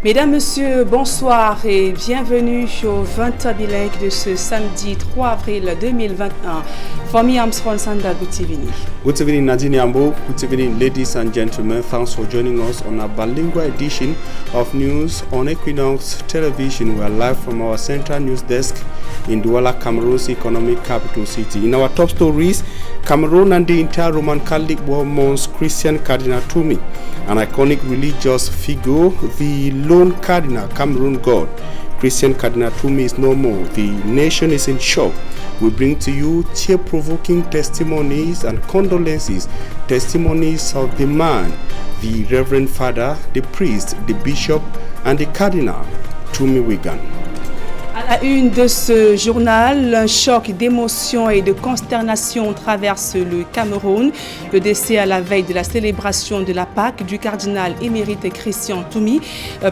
Mesdames, Messieurs, bonsoir et bienvenue au 20h bilingue de ce samedi 3 avril 2021. Famille Armstrong Sanda, good evening. Good evening, Nadine Ambo. Good evening, ladies and gentlemen. Thanks for joining us on a bilingual edition of news on Equinox Television. We are live from our central news desk in Douala, Cameroon's economic capital city. In our top stories, Cameroon and the entire Roman Catholic world mourns Christian Cardinal Toumi, an iconic religious figure, the lone Cardinal Cameroon God. Christian Cardinal Toumi is no more. The nation is in shock. We bring to you tear-provoking testimonies and condolences, testimonies of the man, the Reverend Father, the priest, the bishop, and the Cardinal Toumi Wigan. À la une de ce journal, un choc d'émotion et de consternation traverse le Cameroun. Le décès à la veille de la célébration de la Pâque du cardinal émérite Christian Toumi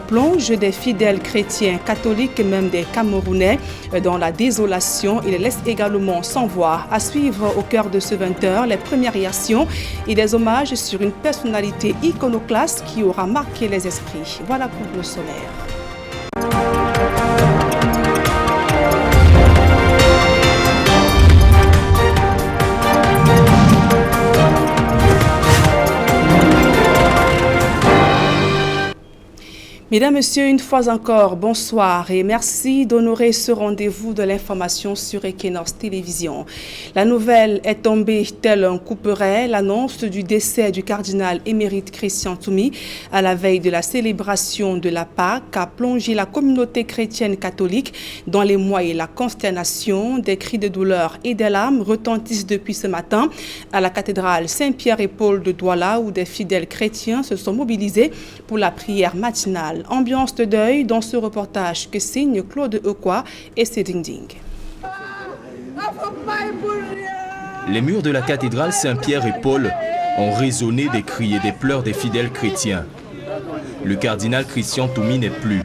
plonge des fidèles chrétiens catholiques et même des Camerounais dans la désolation. Il les laisse également sans voix. À suivre au cœur de ce 20h, les premières réactions et des hommages sur une personnalité iconoclaste qui aura marqué les esprits. Voilà pour le sommaire. Mesdames, Messieurs, une fois encore, bonsoir et merci d'honorer ce rendez-vous de l'information sur Equinox Télévision. La nouvelle est tombée tel un couperet. L'annonce du décès du cardinal émérite Christian Toumi à la veille de la célébration de la Pâque a plongé la communauté chrétienne catholique dans l'émoi et la consternation. Des cris de douleur et des larmes retentissent depuis ce matin à la cathédrale Saint-Pierre et Paul de Douala où des fidèles chrétiens se sont mobilisés pour la prière matinale. Ambiance de deuil dans ce reportage que signe Claude Eukwa et Séding. Les murs de la cathédrale Saint-Pierre et Paul ont résonné des cris et des pleurs des fidèles chrétiens. Le cardinal Christian Toumi n'est plus.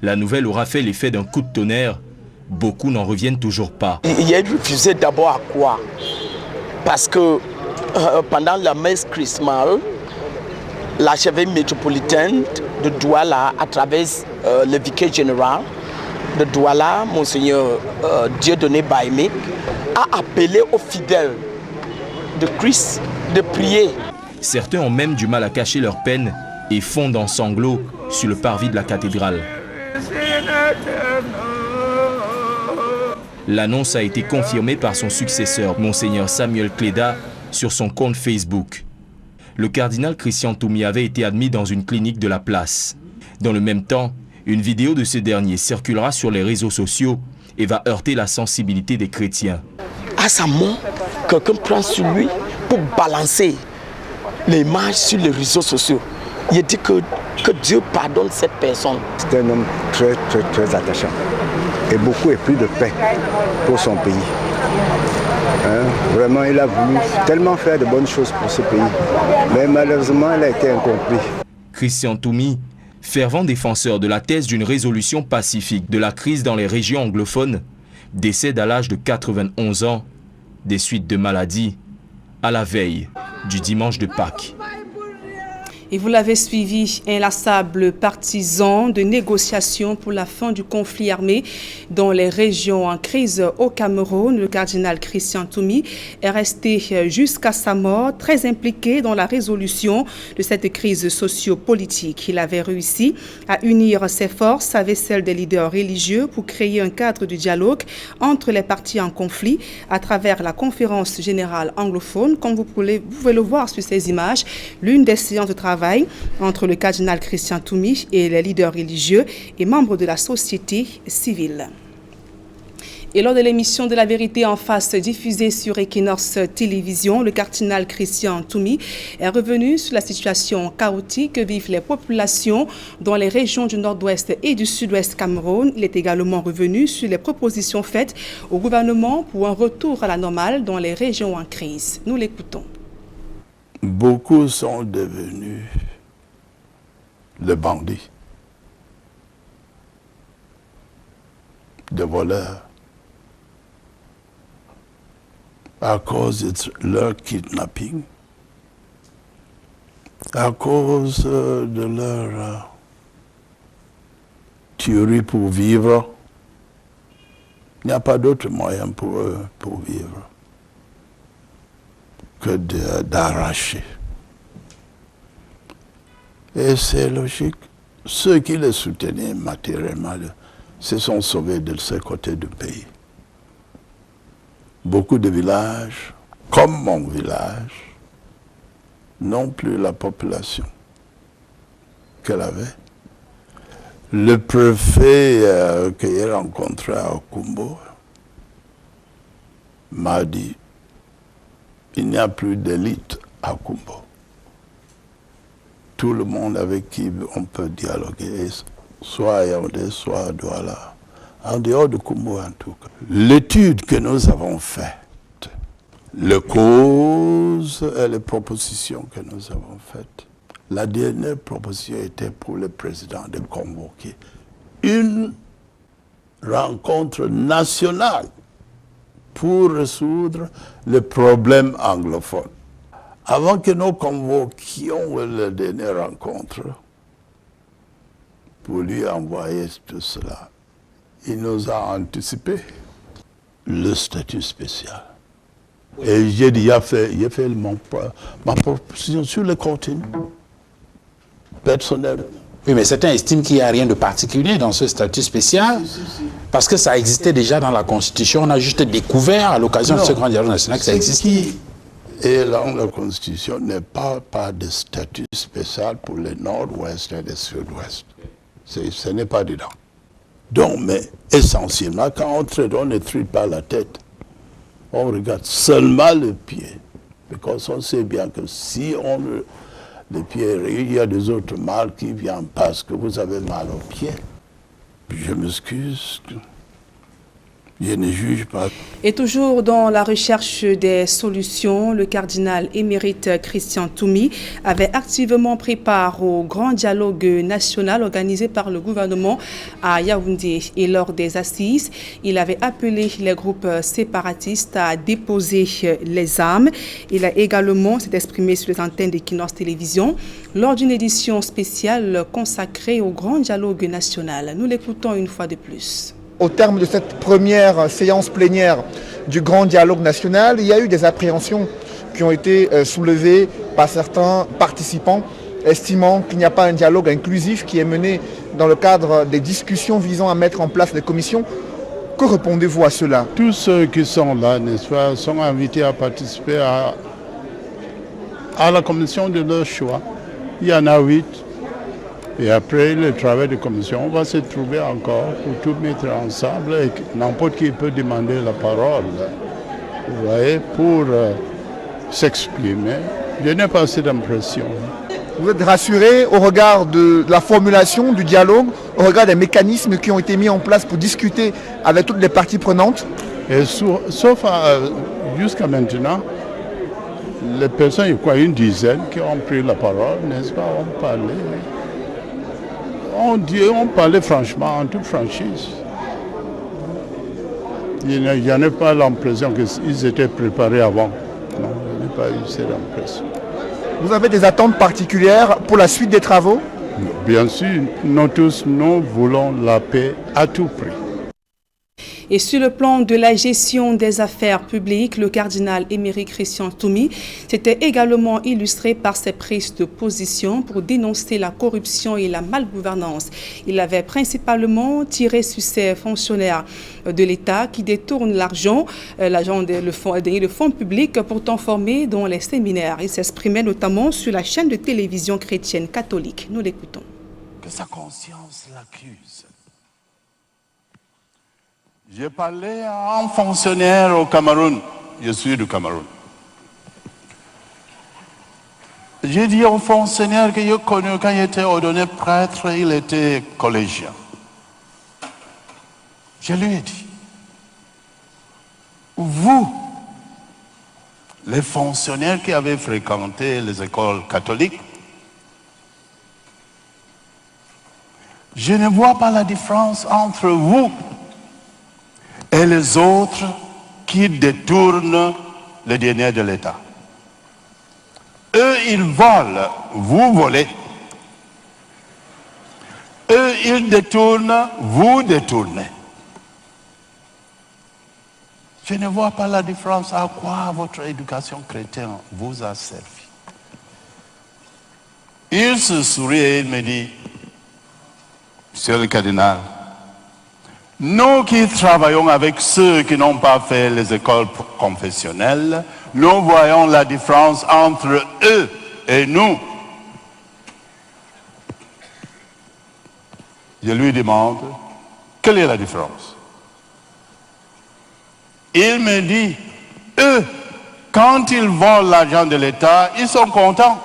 La nouvelle aura fait l'effet d'un coup de tonnerre. Beaucoup n'en reviennent toujours pas. Il est refusé d'abord à quoi? Parce que pendant la messe chrismale, l'archevêque métropolitain de Douala, à travers le vicaire général de Douala, Monseigneur Dieudonné Baïmé, a appelé aux fidèles de Christ de prier. Certains ont même du mal à cacher leur peine et fondent en sanglots sur le parvis de la cathédrale. L'annonce a été confirmée par son successeur, Monseigneur Samuel Cléda, sur son compte Facebook. Le cardinal Christian Toumi avait été admis dans une clinique de la place. Dans le même temps, une vidéo de ce dernier circulera sur les réseaux sociaux et va heurter la sensibilité des chrétiens. À sa mort, quelqu'un prend sur lui pour balancer l'image sur les réseaux sociaux. Il dit que Dieu pardonne cette personne. C'est un homme très, très, très attachant et beaucoup épris de paix pour son pays. Vraiment, il a voulu tellement faire de bonnes choses pour ce pays, mais malheureusement, il a été incompris. Christian Toumi, fervent défenseur de la thèse d'une résolution pacifique de la crise dans les régions anglophones, décède à l'âge de 91 ans des suites de maladies à la veille du dimanche de Pâques. Et vous l'avez suivi, inlassable partisan de négociations pour la fin du conflit armé dans les régions en crise au Cameroun. Le cardinal Christian Toumi est resté jusqu'à sa mort très impliqué dans la résolution de cette crise socio-politique. Il avait réussi à unir ses forces avec celles des leaders religieux pour créer un cadre de dialogue entre les parties en conflit à travers la conférence générale anglophone. Comme vous pouvez le voir sur ces images, l'une des séances de travail entre le cardinal Christian Toumi et les leaders religieux et membres de la société civile. Et lors de l'émission de La Vérité en face diffusée sur Equinox Télévision, le cardinal Christian Toumi est revenu sur la situation chaotique que vivent les populations dans les régions du nord-ouest et du sud-ouest Cameroun. Il est également revenu sur les propositions faites au gouvernement pour un retour à la normale dans les régions en crise. Nous l'écoutons. Beaucoup sont devenus des bandits, des voleurs, à cause de leur kidnapping, à cause de leur tuerie pour vivre. Il n'y a pas d'autre moyen pour eux pour vivre que d'arracher. Et c'est logique. Ceux qui les soutenaient matériellement se sont sauvés de ce côté du pays. Beaucoup de villages, comme mon village, n'ont plus la population qu'elle avait. Le préfet que j'ai rencontré à Kumbo m'a dit il n'y a plus d'élite à Kumbo. Tout le monde avec qui on peut dialoguer, soit à Yaoundé, soit à Douala, en dehors de Kumbo en tout cas. L'étude que nous avons faite, les causes et les propositions que nous avons faites, la dernière proposition était pour le président de convoquer une rencontre nationale pour résoudre les problèmes anglophones. Avant que nous convoquions la dernière rencontre, pour lui envoyer tout cela, il nous a anticipé le statut spécial. Et j'ai dit, j'ai fait ma proposition sur le contenu personnel. Oui, mais certains estiment qu'il n'y a rien de particulier dans ce statut spécial, parce que ça existait déjà dans la Constitution. On a juste découvert à l'occasion de ce grand dialogue national que ça existait. Et là, la Constitution ne parle pas de statut spécial pour les nord-ouest et les sud-ouest. Ce n'est pas dedans. Donc, mais essentiellement, quand on traite, on ne traite pas la tête. On regarde seulement le pied. Parce qu'on sait bien que si on le pied, il y a des autres mal qui viennent parce que vous avez mal au pied. Je m'excuse. Je ne juge pas. Et toujours dans la recherche des solutions, le cardinal émérite Christian Toumi avait activement pris part au grand dialogue national organisé par le gouvernement à Yaoundé. Et lors des assises, il avait appelé les groupes séparatistes à déposer les armes. Il a également s'est exprimé sur les antennes d'Equinox Télévision lors d'une édition spéciale consacrée au grand dialogue national. Nous l'écoutons une fois de plus. Au terme de cette première séance plénière du grand dialogue national, il y a eu des appréhensions qui ont été soulevées par certains participants, estimant qu'il n'y a pas un dialogue inclusif qui est mené dans le cadre des discussions visant à mettre en place des commissions. Que répondez-vous à cela? Tous ceux qui sont là, n'est-ce pas, sont invités à participer à la commission de leur choix. Il y en a 8. Et après le travail de commission, on va se trouver encore pour tout mettre ensemble et n'importe qui peut demander la parole, vous voyez, pour s'exprimer. Je n'ai pas cette impression. Vous êtes rassuré au regard de la formulation du dialogue, au regard des mécanismes qui ont été mis en place pour discuter avec toutes les parties prenantes? Et sauf jusqu'à maintenant, les personnes, il y a une dizaine qui ont pris la parole, n'est-ce pas, ont parlé. On parlait franchement, en toute franchise. Il n'y en a pas l'impression qu'ils étaient préparés avant. Non, il n'y a pas eu cette impression. Vous avez des attentes particulières pour la suite des travaux? Bien sûr, nous tous, nous voulons la paix à tout prix. Et sur le plan de la gestion des affaires publiques, le cardinal émérite Christian Toumi s'était également illustré par ses prises de position pour dénoncer la corruption et la malgouvernance. Il avait principalement tiré sur ces fonctionnaires de l'État qui détournent l'argent, le fonds public pourtant formé dans les séminaires. Il s'exprimait notamment sur la chaîne de télévision chrétienne catholique. Nous l'écoutons. Que sa conscience l'accuse. J'ai parlé à un fonctionnaire au Cameroun. Je suis du Cameroun. J'ai dit au fonctionnaire que j'ai connu quand il était ordonné prêtre, il était collégien. Je lui ai dit, vous, les fonctionnaires qui avaient fréquenté les écoles catholiques, je ne vois pas la différence entre vous et les autres qui détournent le denier de l'État. Eux, ils volent, vous volez. Eux, ils détournent, vous détournez. Je ne vois pas la différence à quoi votre éducation chrétienne vous a servi. Il se sourit et il me dit, Monsieur le cardinal, nous qui travaillons avec ceux qui n'ont pas fait les écoles confessionnelles, nous voyons la différence entre eux et nous. Je lui demande, quelle est la différence? Il me dit, eux, quand ils volent l'argent de l'État, ils sont contents.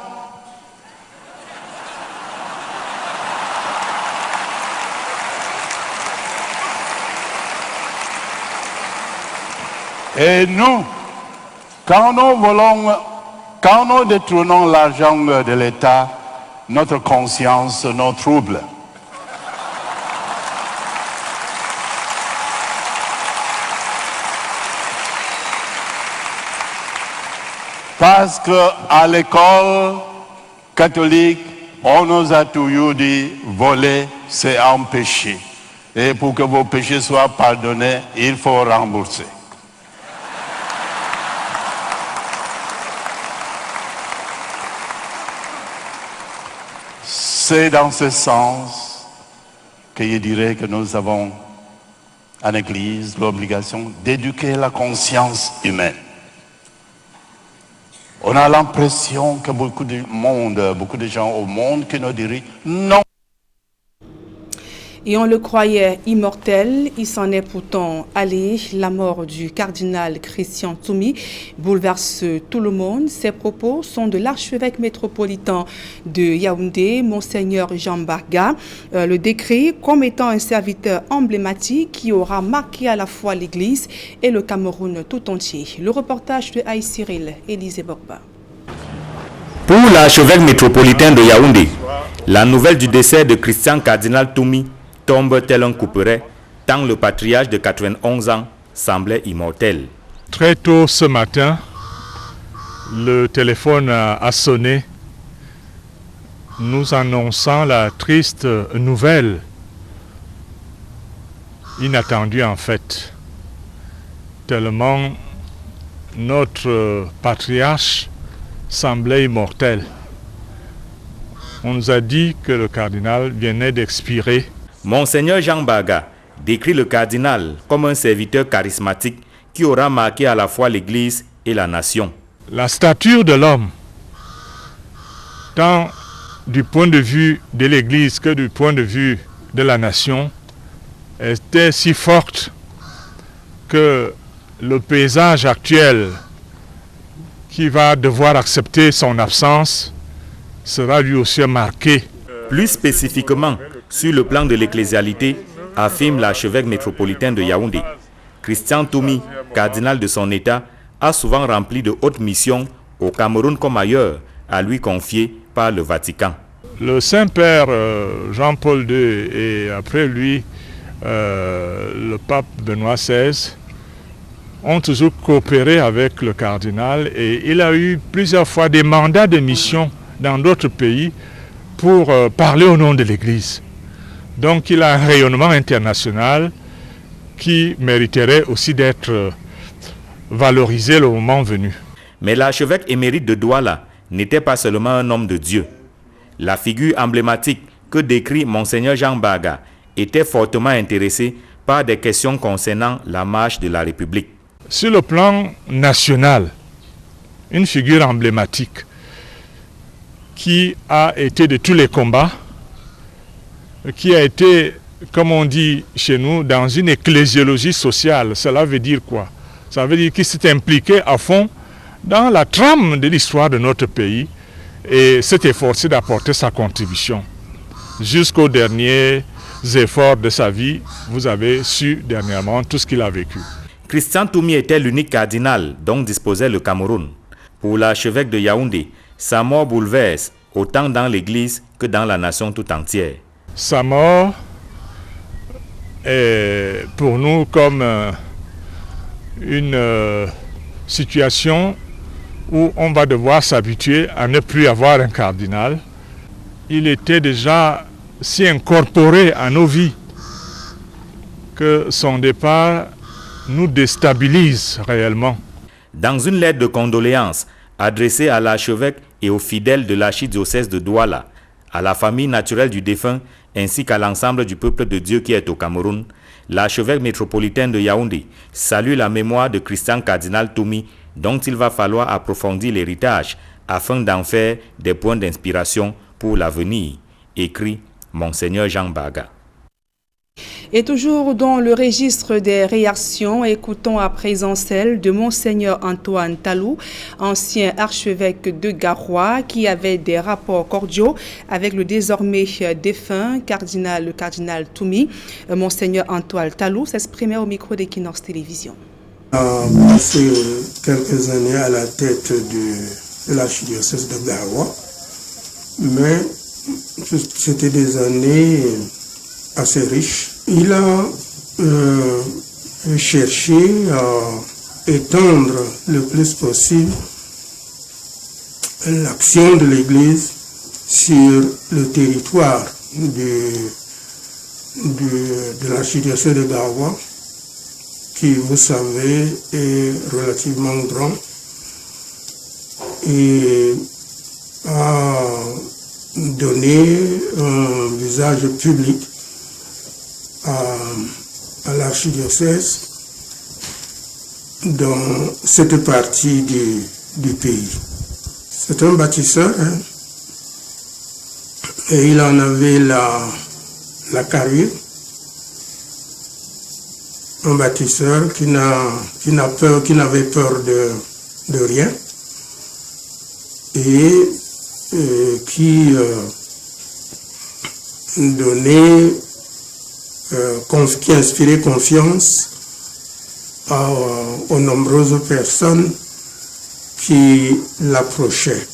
Et nous, quand nous détournons l'argent de l'État, notre conscience nous trouble. Parce qu'à l'école catholique, on nous a toujours dit, voler, c'est un péché. Et pour que vos péchés soient pardonnés, il faut rembourser. C'est dans ce sens que je dirais que nous avons en Église l'obligation d'éduquer la conscience humaine. On a l'impression que beaucoup de gens au monde qui nous dirigent non. Et on le croyait immortel, il s'en est pourtant allé. La mort du cardinal Christian Toumi bouleverse tout le monde. Ces propos sont de l'archevêque métropolitain de Yaoundé, Monseigneur Jean Mbarga. Le décrit comme étant un serviteur emblématique qui aura marqué à la fois l'Église et le Cameroun tout entier. Le reportage de Aïe Cyril, Élisée Borba. Pour l'archevêque métropolitain de Yaoundé, la nouvelle du décès de Christian Cardinal Toumi tombe tel un couperet, tant le patriarche de 91 ans semblait immortel. Très tôt ce matin, le téléphone a sonné, nous annonçant la triste nouvelle, inattendue en fait, tellement notre patriarche semblait immortel. On nous a dit que le cardinal venait d'expirer. Monseigneur Jean Mbarga décrit le cardinal comme un serviteur charismatique qui aura marqué à la fois l'Église et la nation. La stature de l'homme, tant du point de vue de l'Église que du point de vue de la nation, était si forte que le paysage actuel qui va devoir accepter son absence sera lui aussi marqué. Plus spécifiquement, sur le plan de l'ecclésialité, affirme l'archevêque métropolitain de Yaoundé, Christian Toumi, cardinal de son État, a souvent rempli de hautes missions au Cameroun comme ailleurs, à lui confiées par le Vatican. Le Saint-Père Jean-Paul II et après lui le pape Benoît XVI ont toujours coopéré avec le cardinal et il a eu plusieurs fois des mandats de mission dans d'autres pays pour parler au nom de l'Église. Donc il a un rayonnement international qui mériterait aussi d'être valorisé le moment venu. Mais l'archevêque émérite de Douala n'était pas seulement un homme de Dieu. La figure emblématique que décrit Monseigneur Jean Mbarga était fortement intéressé par des questions concernant la marche de la République. Sur le plan national, une figure emblématique qui a été de tous les combats, qui a été, comme on dit chez nous, dans une ecclésiologie sociale. Cela veut dire quoi? Ça veut dire qu'il s'est impliqué à fond dans la trame de l'histoire de notre pays et s'est efforcé d'apporter sa contribution. Jusqu'aux derniers efforts de sa vie, vous avez su dernièrement tout ce qu'il a vécu. Christian Toumi était l'unique cardinal dont disposait le Cameroun. Pour l'archevêque de Yaoundé, sa mort bouleverse autant dans l'Église que dans la nation tout entière. Sa mort est pour nous comme une situation où on va devoir s'habituer à ne plus avoir un cardinal. Il était déjà si incorporé à nos vies que son départ nous déstabilise réellement. Dans une lettre de condoléances adressée à l'archevêque et aux fidèles de l'archidiocèse de Douala, à la famille naturelle du défunt ainsi qu'à l'ensemble du peuple de Dieu qui est au Cameroun, l'archevêque métropolitain de Yaoundé salue la mémoire de Christian Cardinal Toumi, dont il va falloir approfondir l'héritage afin d'en faire des points d'inspiration pour l'avenir, écrit Monseigneur Jean Baga. Et toujours dans le registre des réactions, écoutons à présent celle de Monseigneur Antoine Talou, ancien archevêque de Garoua, qui avait des rapports cordiaux avec le désormais défunt le cardinal Toumi. Monseigneur Antoine Talou s'exprimait au micro d'Equinox Télévision. Passé quelques années à la tête de l'archidiocèse de Garoua, mais c'était des années assez riches. Il a cherché à étendre le plus possible l'action de l'Église sur le territoire de l'archidiocèse de Garoua, qui, vous savez, est relativement grand, et a donné un visage public à l'archidiocèse dans cette partie du pays. C'est un bâtisseur, hein, et il en avait la carrure. Un bâtisseur qui n'avait peur de rien et qui donnait qui inspirait confiance aux nombreuses personnes qui l'approchaient.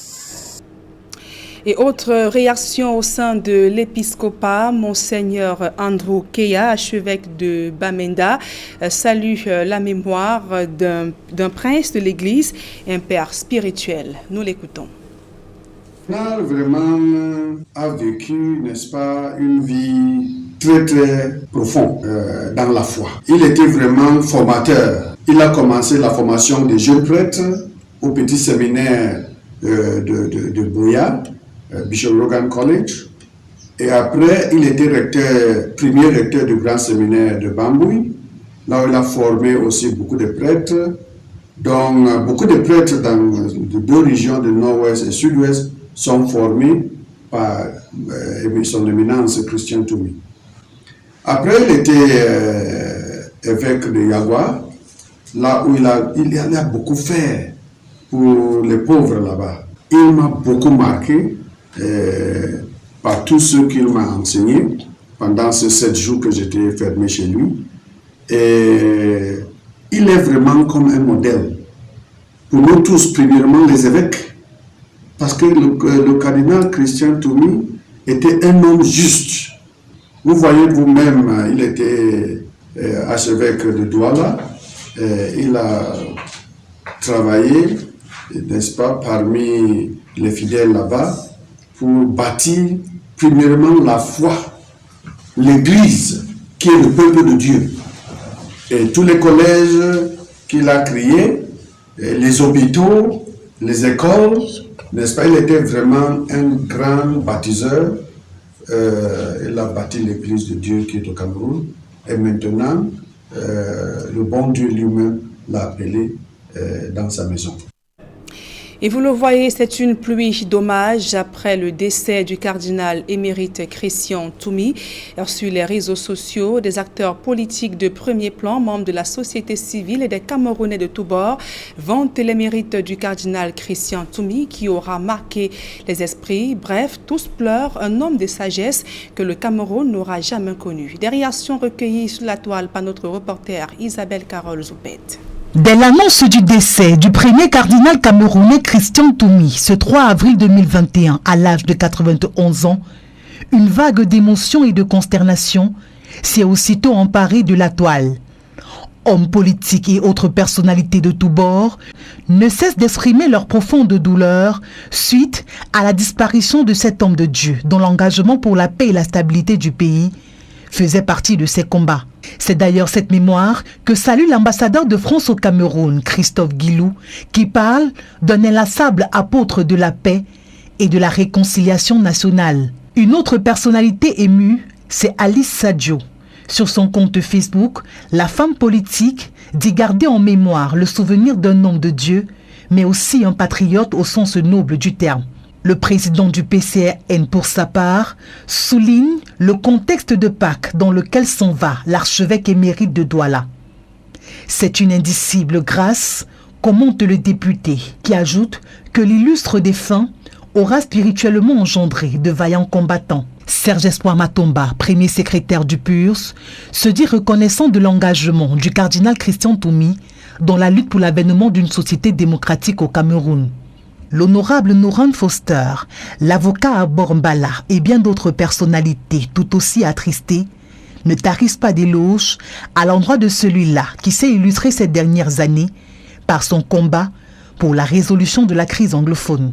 Et autre réaction au sein de l'épiscopat, Monseigneur Andrew Keya, archevêque de Bamenda, salue la mémoire d'un prince de l'Église, un père spirituel. Nous l'écoutons. Vraiment a vécu, n'est-ce pas, une vie très très profonde dans la foi. Il était vraiment formateur. Il a commencé la formation des jeunes prêtres au petit séminaire de Boya, Bishop Logan College, et après il était premier recteur du grand séminaire de Bambouy, là où il a formé aussi beaucoup de prêtres. Donc beaucoup de prêtres dans les deux régions de nord-ouest et sud-ouest sont formés par son éminence Christian Toumi. Après il était évêque de Yagua, là où il a beaucoup fait pour les pauvres là-bas. Il m'a beaucoup marqué par tout ce qu'il m'a enseigné pendant ces 7 jours que j'étais fermé chez lui. Et il est vraiment comme un modèle pour nous tous, premièrement les évêques, parce que le cardinal Christian Toumi était un homme juste. Vous voyez vous-même, il était archevêque de Douala, il a travaillé, n'est-ce pas, parmi les fidèles là-bas, pour bâtir premièrement la foi, l'Église qui est le peuple de Dieu. Et tous les collèges qu'il a créés, les hôpitaux, les écoles, n'est-ce pas, il était vraiment un grand bâtisseur. Il a bâti l'Église de Dieu qui est au Cameroun. Et maintenant, le bon Dieu lui-même l'a appelé dans sa maison. Et vous le voyez, c'est une pluie d'hommages après le décès du cardinal émérite Christian Toumi. Sur les réseaux sociaux, des acteurs politiques de premier plan, membres de la société civile et des Camerounais de tous bords vantent les mérites du cardinal Christian Toumi qui aura marqué les esprits. Bref, tous pleurent un homme de sagesse que le Cameroun n'aura jamais connu. Des réactions recueillies sur la toile par notre reporter Isabelle Carole Zoupet. Dès l'annonce du décès du premier cardinal camerounais Christian Toumi, ce 3 avril 2021, à l'âge de 91 ans, une vague d'émotion et de consternation s'est aussitôt emparée de la toile. Hommes politiques et autres personnalités de tous bords ne cessent d'exprimer leur profonde douleur suite à la disparition de cet homme de Dieu dont l'engagement pour la paix et la stabilité du pays faisait partie de ses combats. C'est d'ailleurs cette mémoire que salue l'ambassadeur de France au Cameroun, Christophe Guilou, qui parle d'un inlassable apôtre de la paix et de la réconciliation nationale. Une autre personnalité émue, c'est Alice Sadio. Sur son compte Facebook, la femme politique dit garder en mémoire le souvenir d'un homme de Dieu, mais aussi un patriote au sens noble du terme. Le président du PCRN, pour sa part, souligne le contexte de Pâques dans lequel s'en va l'archevêque émérite de Douala. C'est une indicible grâce, commente le député, qui ajoute que l'illustre défunt aura spirituellement engendré de vaillants combattants. Serge Espoir Matomba, premier secrétaire du PURS, se dit reconnaissant de l'engagement du cardinal Christian Toumi dans la lutte pour l'avènement d'une société démocratique au Cameroun. L'honorable Noran Foster, l'avocat à Bormbala et bien d'autres personnalités tout aussi attristées ne tarissent pas d'éloges à l'endroit de celui-là qui s'est illustré ces dernières années par son combat pour la résolution de la crise anglophone.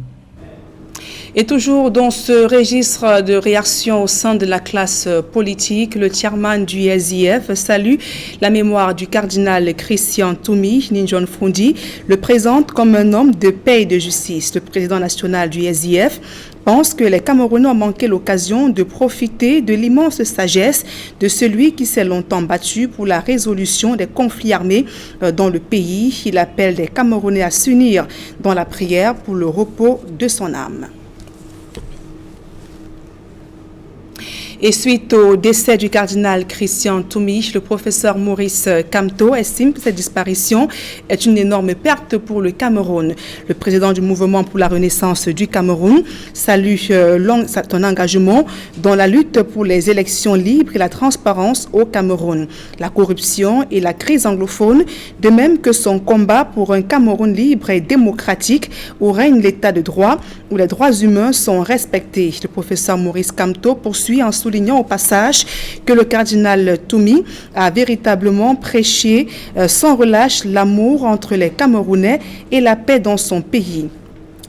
Et toujours dans ce registre de réaction au sein de la classe politique, le chairman du SIF salue la mémoire du cardinal Christian Toumi, Ninjon Fundi, le présente comme un homme de paix et de justice. Le président national du SIF pense que les Camerounais ont manqué l'occasion de profiter de l'immense sagesse de celui qui s'est longtemps battu pour la résolution des conflits armés dans le pays. Il appelle les Camerounais à s'unir dans la prière pour le repos de son âme. Et suite au décès du cardinal Christian Toumi, le professeur Maurice Kamto estime que cette disparition est une énorme perte pour le Cameroun. Le président du mouvement pour la renaissance du Cameroun salue son engagement dans la lutte pour les élections libres et la transparence au Cameroun, la corruption et la crise anglophone, de même que son combat pour un Cameroun libre et démocratique où règne l'état de droit, où les droits humains sont respectés. Le professeur Maurice Kamto poursuit en soulignant au passage que le cardinal Toumi a véritablement prêché sans relâche l'amour entre les Camerounais et la paix dans son pays.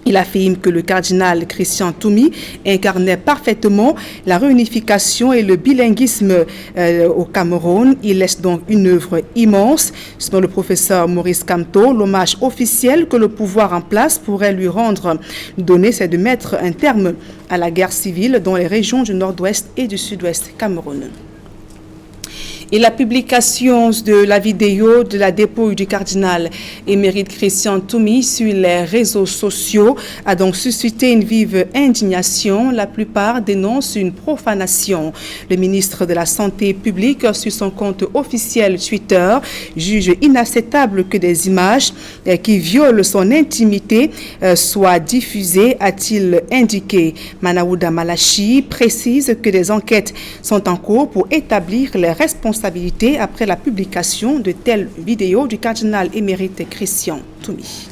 Il affirme que le cardinal Christian Toumi incarnait parfaitement la réunification et le bilinguisme au Cameroun. Il laisse donc une œuvre immense. Selon le professeur Maurice Kamto, l'hommage officiel que le pouvoir en place pourrait lui donner, c'est de mettre un terme à la guerre civile dans les régions du nord-ouest et du sud-ouest camerounais. Et la publication de la vidéo de la dépouille du cardinal émérite Christian Toumi sur les réseaux sociaux a donc suscité une vive indignation. La plupart dénoncent une profanation. Le ministre de la Santé publique, sur son compte officiel Twitter, juge inacceptable que des images qui violent son intimité soient diffusées, a-t-il indiqué. Manaouda Malachi précise que des enquêtes sont en cours pour établir les responsabilités après la publication de telles vidéos du cardinal émérite Christian Toumi.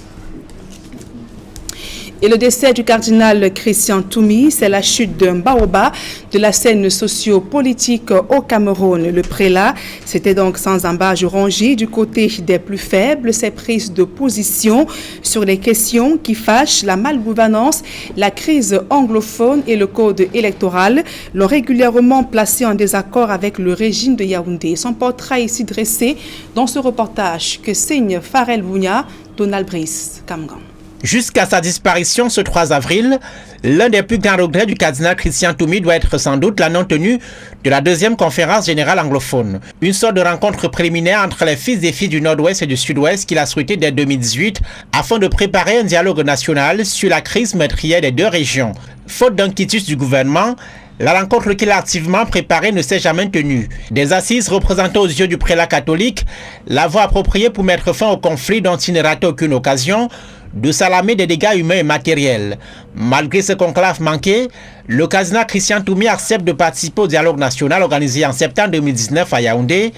Et le décès du cardinal Christian Toumi, c'est la chute d'un baobab de la scène socio-politique au Cameroun. Le prélat, c'était donc sans embâche rangé du côté des plus faibles. Ses prises de position sur les questions qui fâchent la malgouvernance, la crise anglophone et le code électoral l'ont régulièrement placé en désaccord avec le régime de Yaoundé. Son portrait ici dressé dans ce reportage que signe Farel Bounia, Donald Brice, Kamgan. Jusqu'à sa disparition ce 3 avril, l'un des plus grands regrets du cardinal Christian Toumi doit être sans doute la non-tenue de la deuxième conférence générale anglophone. Une sorte de rencontre préliminaire entre les fils et filles du Nord-Ouest et du Sud-Ouest qu'il a souhaité dès 2018 afin de préparer un dialogue national sur la crise meurtrière des deux régions. Faute d'un quitus du gouvernement, la rencontre qu'il a activement préparée ne s'est jamais tenue. Des assises représentant aux yeux du prélat catholique la voie appropriée pour mettre fin au conflit dont il ne ratait aucune occasion de s'alarmer des dégâts humains et matériels. Malgré ce conclave manqué, le cardinal Christian Toumi accepte de participer au dialogue national organisé en septembre 2019 à Yaoundé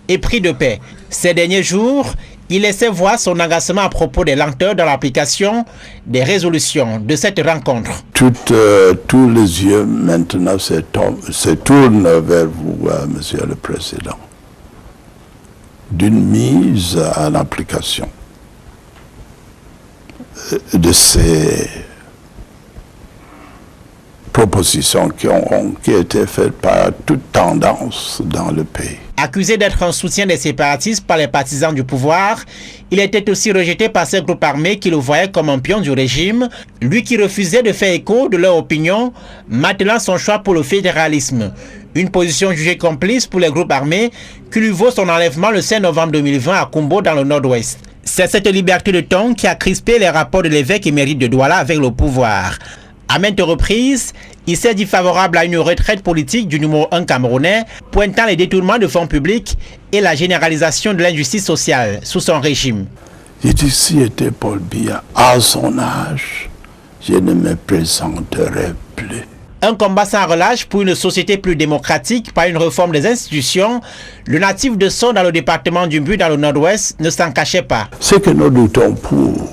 et pris de paix. Ces derniers jours, il laissait voir son engagement à propos des lenteurs dans l'application des résolutions de cette rencontre. Tous les yeux maintenant se tournent vers vous, Monsieur le Président. d'une mise en application de ces propositions qui ont été faites par toute tendance dans le pays. Accusé d'être un soutien des séparatistes par les partisans du pouvoir, il était aussi rejeté par ces groupes armés qui le voyaient comme un pion du régime, lui qui refusait de faire écho de leur opinion, maintenant son choix pour le fédéralisme. Une position jugée complice pour les groupes armés qui lui vaut son enlèvement le 5 novembre 2020 à Kumbo dans le nord-ouest. C'est cette liberté de ton qui a crispé les rapports de l'évêque émérite de Douala avec le pouvoir. À maintes reprises, il s'est dit favorable à une retraite politique du numéro 1 camerounais, pointant les détournements de fonds publics et la généralisation de l'injustice sociale sous son régime. J'ai dit, si était Paul Biya à son âge, je ne me présenterai plus. Un combat sans relâche pour une société plus démocratique par une réforme des institutions, le natif de Son dans le département du Mbu dans le nord-ouest ne s'en cachait pas. Ce que nous doutons pour,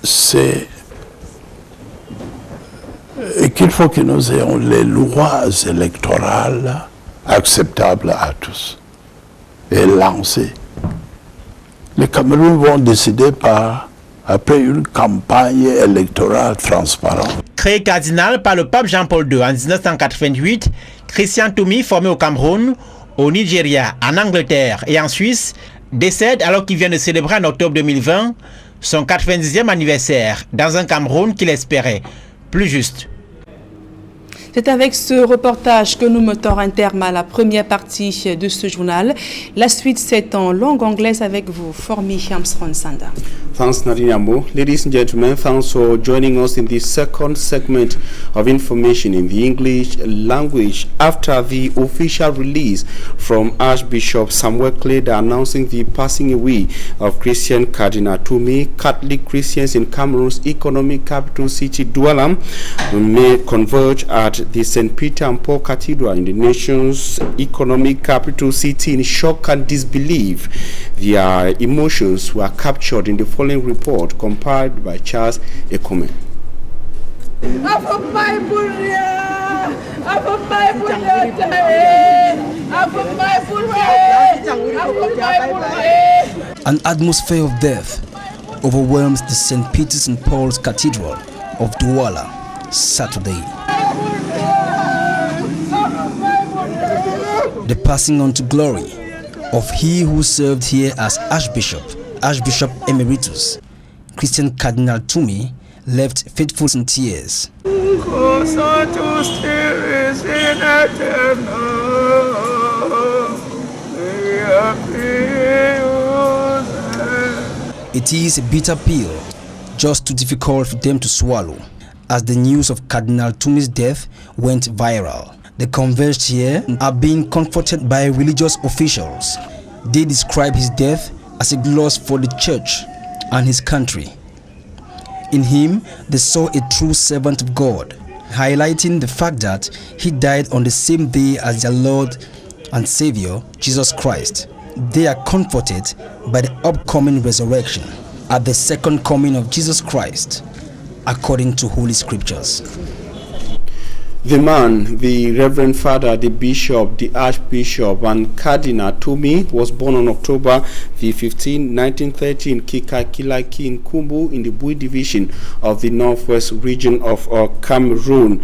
c'est qu'il faut que nous ayons les lois électorales acceptables à tous et lancées. Les Camerounais vont décider après une campagne électorale transparente. Créé cardinal par le pape Jean-Paul II en 1988, Christian Toumi, formé au Cameroun, au Nigeria, en Angleterre et en Suisse, décède alors qu'il vient de célébrer en octobre 2020 son 90e anniversaire dans un Cameroun qu'il espérait plus juste. C'est avec ce reportage que nous mettons un terme à la première partie de ce journal. La suite, c'est en langue anglaise avec vous, Formi Armstrong Sanda. Thanks, Nadine Ambo. Ladies and gentlemen, thanks for joining us in the second segment of information in the English language after the official release from Archbishop Samuel Kleda announcing the passing away of Christian Cardinal Toumi. Catholic Christians in Cameroon's economic capital city, Douala, may converge at the St. Peter and Paul Cathedral in the nation's economic capital city in shock and disbelief. Their emotions were captured in the following report compiled by Charles Ekome. An atmosphere of death overwhelms the St. Peter's and Paul's Cathedral of Douala Saturday. The passing on to glory of he who served here as Archbishop Emeritus, Christian Cardinal Toumi, left faithful in tears. It is a bitter pill, just too difficult for them to swallow, as the news of Cardinal Toumi's death went viral. The converged here are being comforted by religious officials. They describe his death as a loss for the church and his country. In him, they saw a true servant of God, highlighting the fact that he died on the same day as their Lord and Savior, Jesus Christ. They are comforted by the upcoming resurrection at the second coming of Jesus Christ, according to Holy Scriptures. The man, the Reverend Father, the Bishop, the Archbishop, and Cardinal Toumi was born on October the 15, 1930 in Kikakilaki in Kumbu in the Bui division of the Northwest region of Cameroon.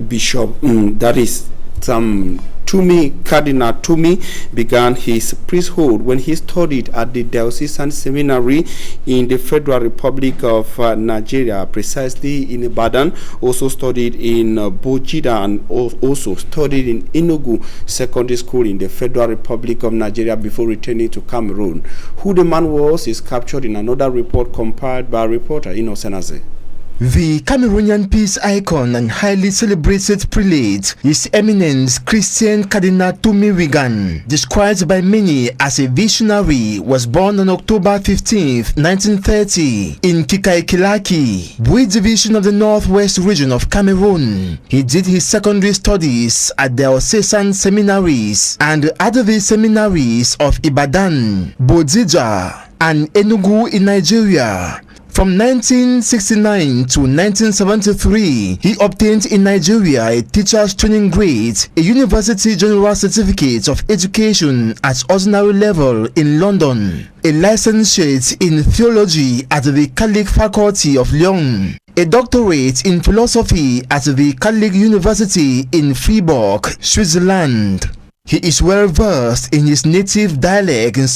Bishop, that is Toumi, Cardinal Toumi began his priesthood when he studied at the Diocesan Seminary in the Federal Republic of Nigeria, precisely in Ibadan, also studied in Bojida, and also studied in Enugu Secondary School in the Federal Republic of Nigeria before returning to Cameroon. Who the man was is captured in another report compiled by reporter Innocent Aze. The Cameroonian peace icon and highly celebrated prelate, His Eminence Christian Cardinal Toumi Wigan, described by many as a visionary, was born on October 15, 1930 in Kikaikilaki, Bui division of the Northwest region of Cameroon. He did his secondary studies at the Diocesan seminaries and at the seminaries of Ibadan, Bodija, and Enugu in Nigeria. From 1969 to 1973, he obtained in Nigeria a teacher's training grade, a University General Certificate of Education at ordinary level in London, a licentiate in theology at the Catholic Faculty of Lyon, a doctorate in philosophy at the Catholic University in Freiburg, Switzerland. He is well versed in his native dialect in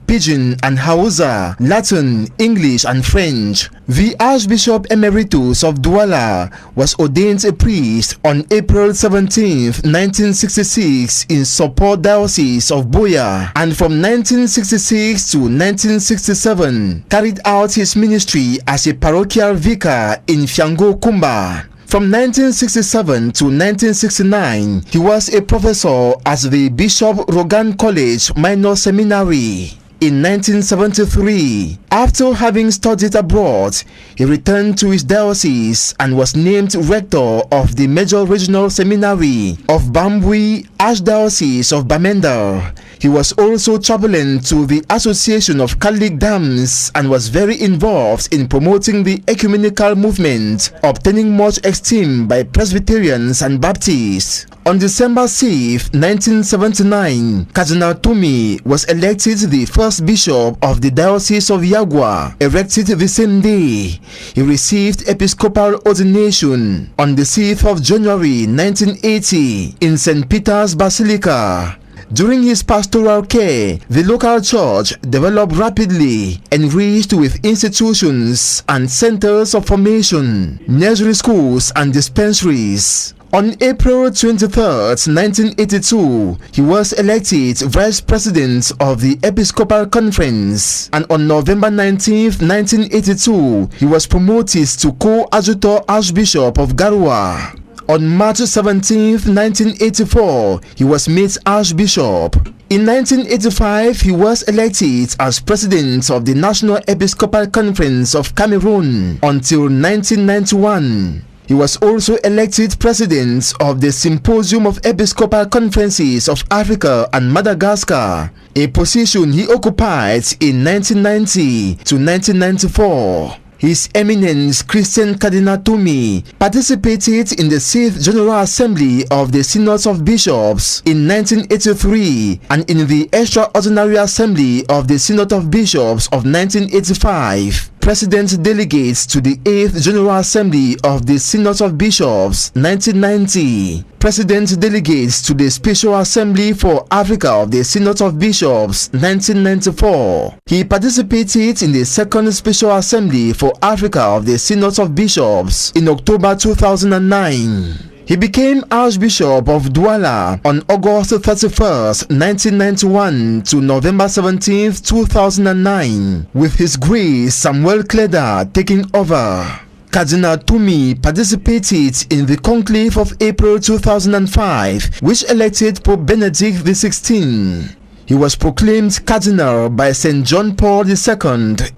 Pidgin and Hausa, Latin, English and French. The Archbishop Emeritus of Douala was ordained a priest on April 17, 1966 in Sopot Diocese of Buea, and from 1966 to 1967 carried out his ministry as a parochial vicar in Fiango Kumba. From 1967 to 1969, he was a professor at the Bishop Rogan College Minor Seminary. In 1973, after having studied abroad, he returned to his diocese and was named rector of the Major Regional Seminary of Bambui, Archdiocese of Bamenda. He was also chaplain to the Association of Catholic Dams and was very involved in promoting the ecumenical movement, obtaining much esteem by Presbyterians and Baptists. On December 6, 1979, Cardinal Tumi was elected the first bishop of the Diocese of Yagua, erected the same day. He received episcopal ordination on the 6th of January 1980 in St. Peter's Basilica. During his pastoral care, the local church developed rapidly, enriched with institutions and centers of formation, nursery schools and dispensaries. On April 23, 1982, he was elected Vice President of the Episcopal Conference, and on November 19, 1982, he was promoted to Co-Adjutor Archbishop of Garoua. On March 17, 1984, he was made Archbishop. In 1985, he was elected as President of the National Episcopal Conference of Cameroon until 1991. He was also elected President of the Symposium of Episcopal Conferences of Africa and Madagascar, a position he occupied in 1990 to 1994. His Eminence Christian Cardinal Tumi participated in the 6th General Assembly of the Synods of Bishops in 1983 and in the Extraordinary Assembly of the Synod of Bishops of 1985. President Delegates to the 8th General Assembly of the Synod of Bishops 1990. President Delegates to the Special Assembly for Africa of the Synod of Bishops 1994. He participated in the 2nd Special Assembly for Africa of the Synod of Bishops in October 2009. He became Archbishop of Douala on August 31, 1991 to November 17, 2009, with His Grace Samuel Kleda taking over. Cardinal Tumi participated in the conclave of April 2005, which elected Pope Benedict XVI. He was proclaimed cardinal by St. John Paul II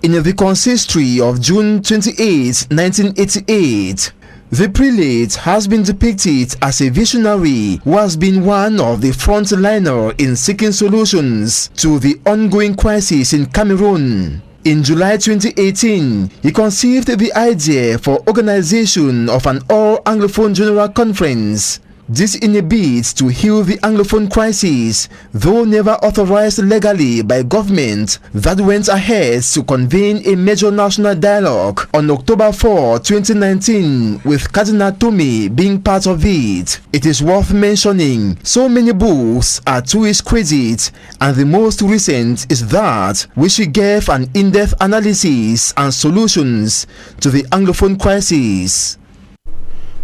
in the consistory of June 28, 1988. The prelate has been depicted as a visionary who has been one of the frontliner in seeking solutions to the ongoing crisis in Cameroon. In July 2018, he conceived the idea for organization of an all-Anglophone General Conference. This in a bid to heal the Anglophone crisis, though never authorized legally by government, that went ahead to convene a major national dialogue on October 4, 2019, with Cardinal Tumi being part of it. It is worth mentioning, so many books are to his credit, and the most recent is that which he gave an in-depth analysis and solutions to the Anglophone crisis.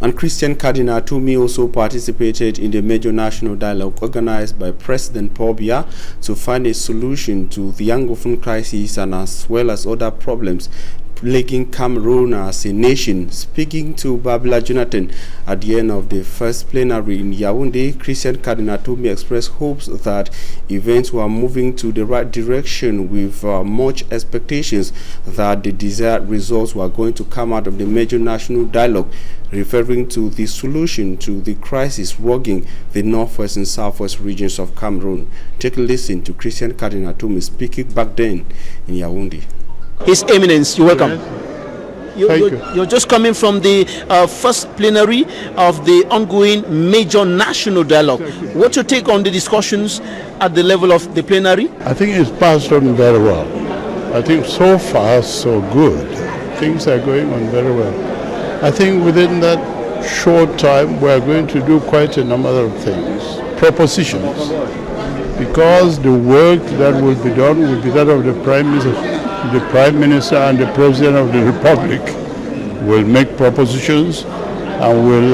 And Christian Cardinal Tumi also participated in the major national dialogue organized by President Paul Biya to find a solution to the Anglophone crisis and as well as other problems plaguing Cameroon as a nation. Speaking to Babila Jonathan at the end of the first plenary in Yaoundé, Christian Cardinal Tumi expressed hopes that events were moving to the right direction with much expectations that the desired results were going to come out of the major national dialogue, referring to the solution to the crisis rogging the northwest and southwest regions of Cameroon. Take a listen to Christian Cardinal Tumi speaking back then in Yaoundé. His Eminence, you're welcome. You're just coming from the first plenary of the ongoing major national dialogue. What's your take on the discussions at the level of the plenary? I think it's passed on very well. I think so far so good. Things are going on very well. I think within that short time we are going to do quite a number of things. Propositions. Because the work that will be done will be that of the Prime Minister and the President of the Republic will make propositions, and we'll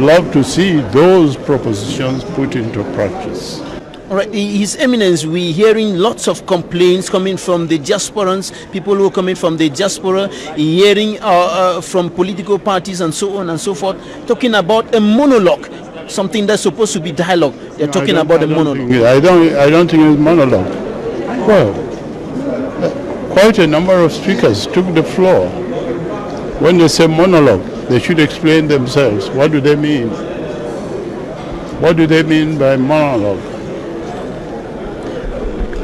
love to see those propositions put into practice. All right, His Eminence, we're hearing lots of complaints coming from the diasporans, people who are coming from the diaspora, hearing from political parties and so on and so forth, talking about a monologue, something that's supposed to be dialogue. They're talking about a monologue. I don't think it's monologue. Well, quite a number of speakers took the floor. When they say monologue, they should explain themselves. What do they mean? What do they mean by monologue?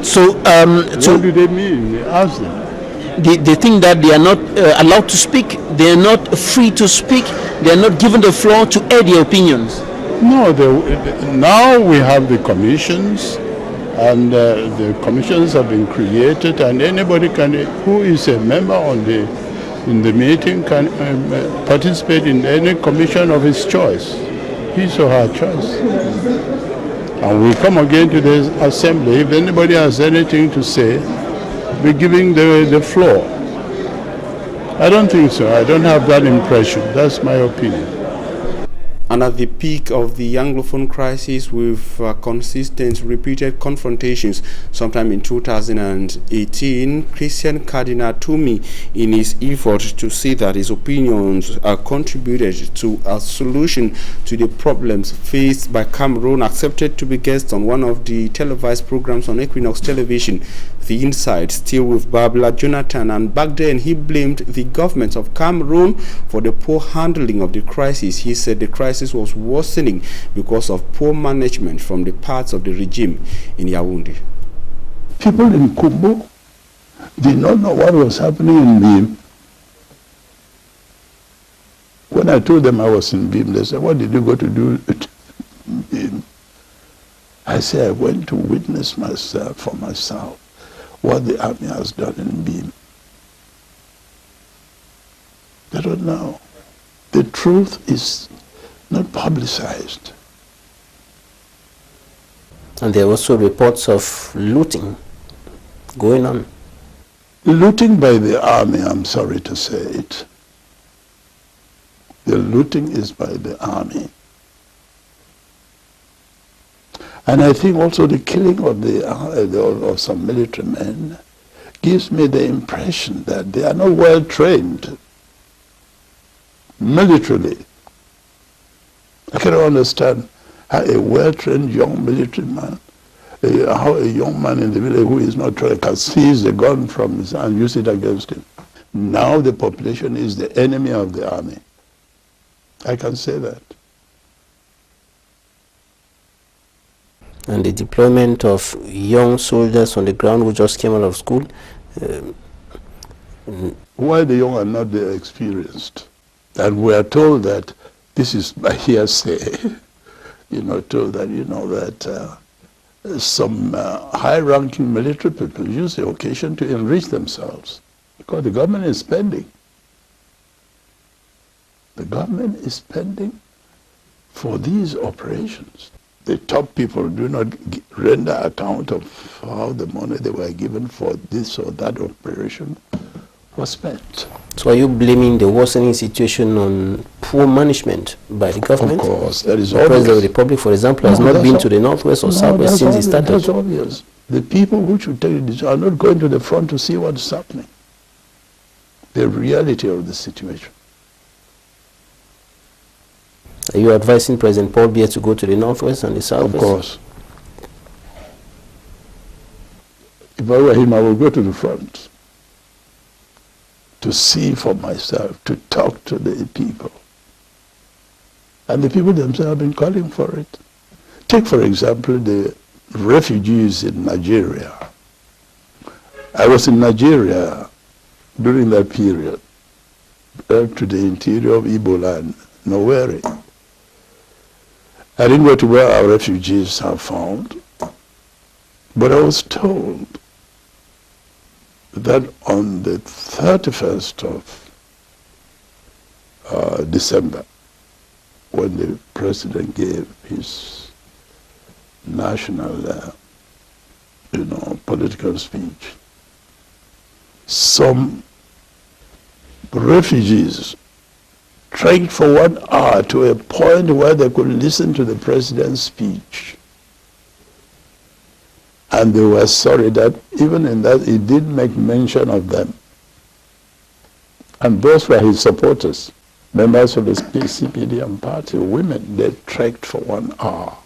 So, what do they mean? Ask them. They think that they are not allowed to speak, they are not free to speak, they are not given the floor to air their opinions. No, now we have the commissions, and the commissions have been created, and anybody who is a member in the meeting can participate in any commission of his choice, his or her choice. And we'll come again to the assembly. If anybody has anything to say, we're giving the floor. I don't think so. I don't have that impression. That's my opinion. And at the peak of the Anglophone crisis, with consistent, repeated confrontations, sometime in 2018, Christian Cardinal Tumi, in his effort to see that his opinions are contributed to a solution to the problems faced by Cameroon, accepted to be guest on one of the televised programs on Equinox Television, The Inside, still with Babla Jonathan. And back then, he blamed the government of Cameroon for the poor handling of the crisis. He said the crisis was worsening because of poor management from the parts of the regime in Yaoundé. People in Kumbo did not know what was happening in Bim. When I told them I was in Bim, they said, "What did you go to do in Bim?" I said, "I went to witness for myself what the army has done in Bim." They don't know. The truth is not publicized. And there are also reports of looting going on. Looting by the army, I'm sorry to say it. The looting is by the army. And I think also the killing of some military men gives me the impression that they are not well trained militarily. I cannot understand how a well-trained young military man, how a young man in the village who is not trained can seize a gun from his hand and use it against him. Now the population is the enemy of the army. I can say that. And the deployment of young soldiers on the ground who just came out of school. Why the young are not there experienced? And we are told that, this is by hearsay, told that, some high-ranking military people use the occasion to enrich themselves because the government is spending. The government is spending for these operations. The top people do not render account of how the money they were given for this or that operation was spent. So are you blaming the worsening situation on poor management by the government? Of course, that is obvious. obvious. The President of the Republic, for example, has not been to the northwest or southwest since he started. That's obvious. The people who should take this are not going to the front to see what's happening. The reality of the situation. Are you advising President Paul Biya to go to the northwest and the southwest? Of course. If I were him, I would go to the front to see for myself, to talk to the people. And the people themselves have been calling for it. Take, for example, the refugees in Nigeria. I was in Nigeria during that period. trek to the interior of Igbo land, Nowhere. I didn't go to where our refugees are found, but I was told that on the 31st of December, when the president gave his national, political speech, some refugees trekked for 1 hour to a point where they could listen to the president's speech. And they were sorry that even in that he didn't make mention of them. And those were his supporters, members of the CPDM party, women. They trekked for 1 hour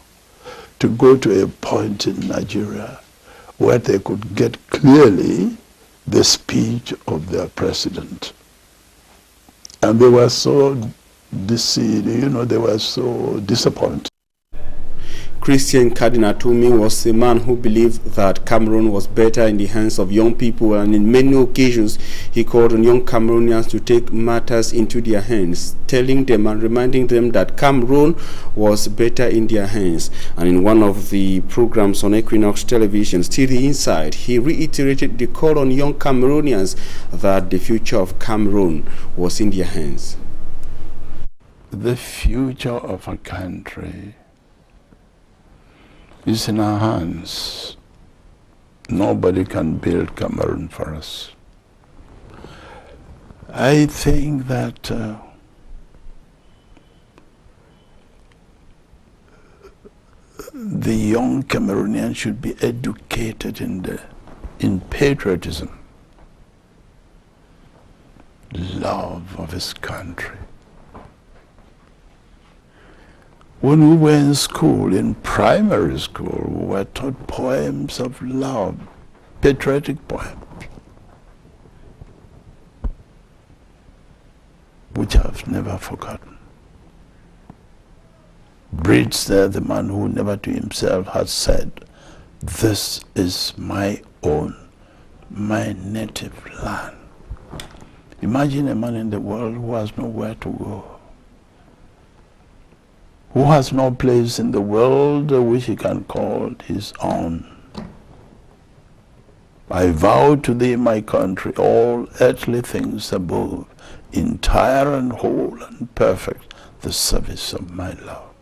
to go to a point in Nigeria where they could get clearly the speech of their president. And they were so deceived, they were so disappointed. Christian Cardinal Tumi was a man who believed that Cameroon was better in the hands of young people, and in many occasions he called on young Cameroonians to take matters into their hands, telling them and reminding them that Cameroon was better in their hands. And in one of the programs on Equinox Television, Still the Inside, he reiterated the call on young Cameroonians that the future of Cameroon was in their hands. The future of a country is in our hands. Nobody can build Cameroon for us. I think that the young Cameroonian should be educated in patriotism, love of his country. When we were in school, in primary school, we were taught poems of love, patriotic poems, which I've never forgotten. Breeds there, the man who never to himself has said, "This is my own, my native land." Imagine a man in the world who has nowhere to go, who has no place in the world which he can call his own. I vow to thee, my country, all earthly things above, entire and whole and perfect, the service of my love.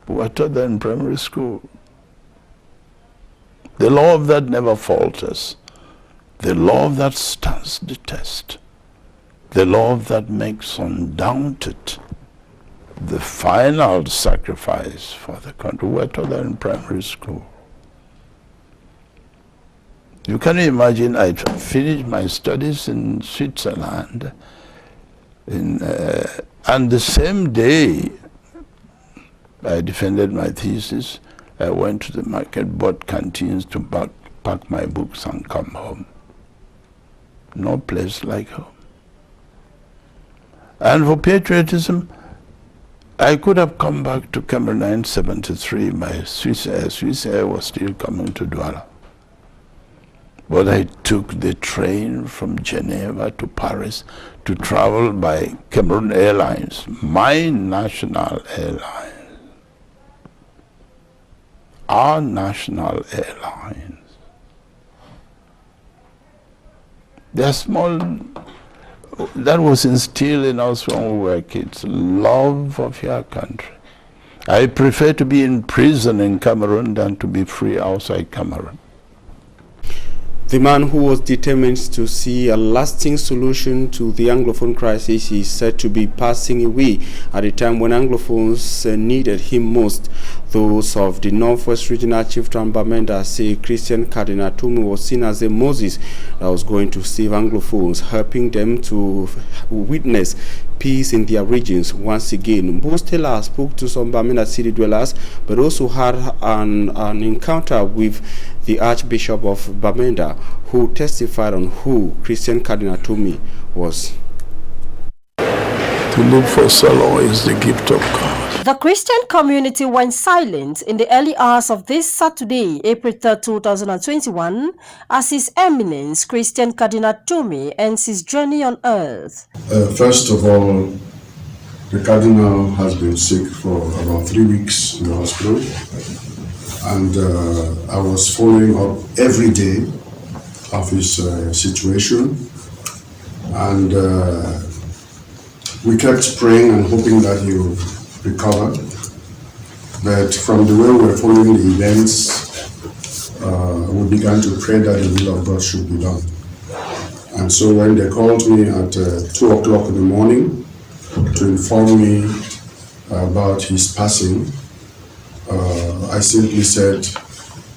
We were taught that in primary school. The love that never falters, the love that stands the test, the love that makes undaunted the final sacrifice for the country. We're taught that in primary school. You can imagine I finished my studies in Switzerland, and the same day I defended my thesis, I went to the market, bought canteens to pack my books and come home. No place like home. And for patriotism, I could have come back to Cameroon in 1973. My Swiss Air was still coming to Douala. But I took the train from Geneva to Paris to travel by Cameroon Airlines, my national airline, our national airlines. They're small. That was instilled in us when we were kids, love of your country. I prefer to be in prison in Cameroon than to be free outside Cameroon. The man who was determined to see a lasting solution to the Anglophone crisis is said to be passing away at a time when Anglophones needed him most. Those of the Northwest Regional Chieftain Bamenda say Christian Cardinal Tumi was seen as a Moses that was going to save Anglophones, helping them to witness peace in their regions once again. Bostela spoke to some Bamenda city dwellers, but also had an encounter with the Archbishop of Bamenda, who testified on who Christian Cardinal Tumi was. To live for so long is the gift of God. The Christian community went silent in the early hours of this Saturday, April 3, 2021, as His Eminence Christian Cardinal Tumi ends his journey on earth. First of all, the Cardinal has been sick for about 3 weeks in the hospital, and I was following up every day of his situation, and we kept praying and hoping that he would recover. But from the way we were following the events, we began to pray that the will of God should be done. And so when they called me at 2 o'clock in the morning to inform me about his passing, I simply said,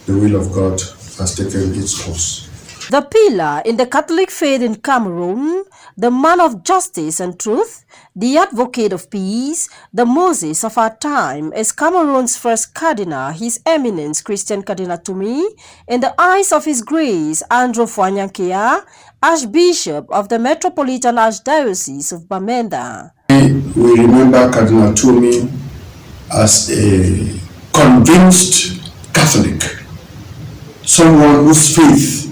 the will of God has taken its course. The pillar in the Catholic faith in Cameroon, the man of justice and truth, the advocate of peace, the Moses of our time, is Cameroon's first cardinal, His Eminence Christian Cardinal Tumi, in the eyes of His Grace Andrew Fuanyankea, Archbishop of the Metropolitan Archdiocese of Bamenda. We remember Cardinal Tumi as a convinced Catholic, someone whose faith